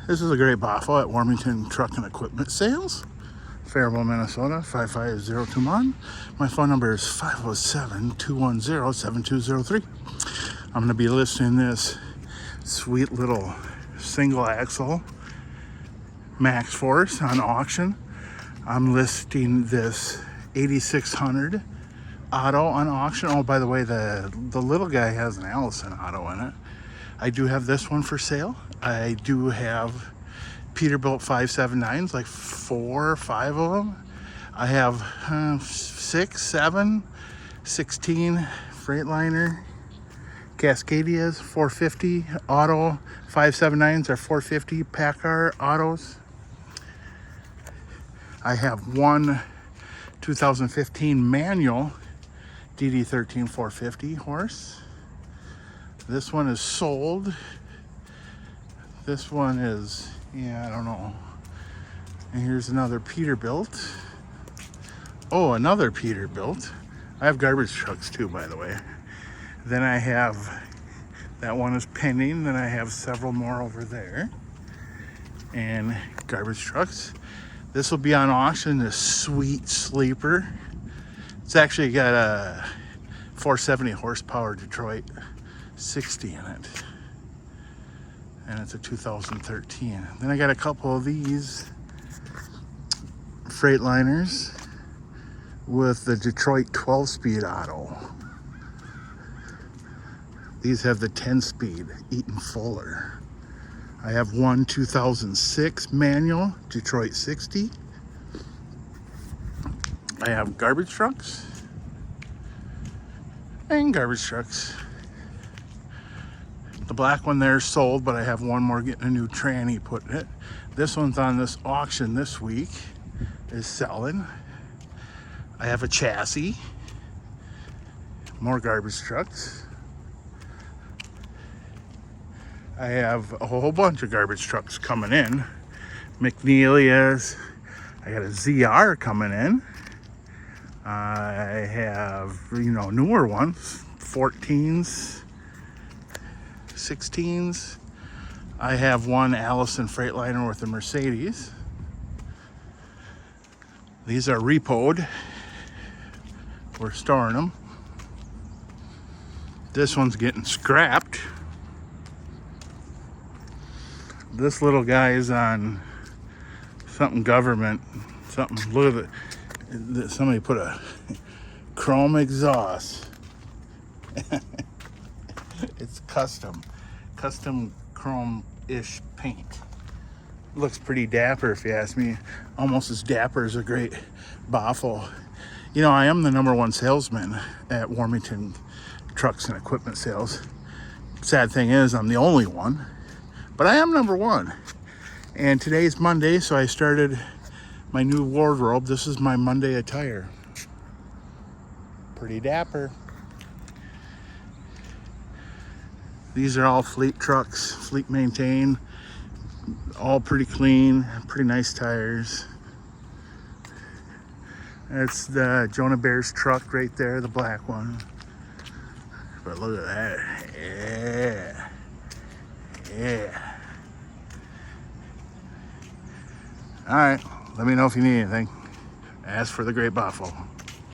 This is a great baffle at Warmington Truck and Equipment Sales, Faribault, Minnesota, 55021. My phone number is 507-210-7203. I'm going to be listing this sweet little single axle Max Force on auction. I'm listing this 8600 auto on auction. Oh, by the way, the little guy has an Allison auto in it. I do have this one for sale. I do have Peterbilt 579s, like 4 or 5 of them. I have 6, 7, 16 Freightliner Cascadias 450 auto. 579s are 450 Packard autos. I have one 2015 manual DD13 450 horse. This one is sold. This one is, I don't know. And here's another Peterbilt. Oh, another Peterbilt. I have garbage trucks too, by the way. Then I have, that one is pending. Then I have several more over there. And garbage trucks. This will be on auction, this sweet sleeper. It's actually got a 470 horsepower Detroit 60 in it. And it's a 2013. Then I got a couple of these Freightliners with the Detroit 12-speed auto. These have the 10-speed Eaton Fuller. I have one 2006 manual Detroit 60. I have garbage trucks and garbage trucks. The black one there is sold, but I have one more getting a new tranny put in it. This one's on this auction this week, is selling. I have a chassis, more garbage trucks. I have a whole bunch of garbage trucks coming in. Mcneilus. I got a ZR coming in. I have, newer ones, 14s, 16s. I have one Allison Freightliner with a Mercedes. These are repoed. We're storing them. This one's getting scrapped. This little guy is on something government, something, look at it. Somebody put a chrome exhaust. It's custom chrome-ish paint. Looks pretty dapper if you ask me. Almost as dapper as a great baffle. I am the #1 salesman at Warmington Trucks and Equipment Sales. Sad thing is, I'm the only one. But I am #1. And today's Monday, so I started my new wardrobe. This is my Monday attire. Pretty dapper. These are all fleet trucks, fleet maintained. All pretty clean, pretty nice tires. That's the Jonah Bear's truck right there, the black one. But look at that. Yeah. All right, let me know if you need anything. Ask for the Great Baffle.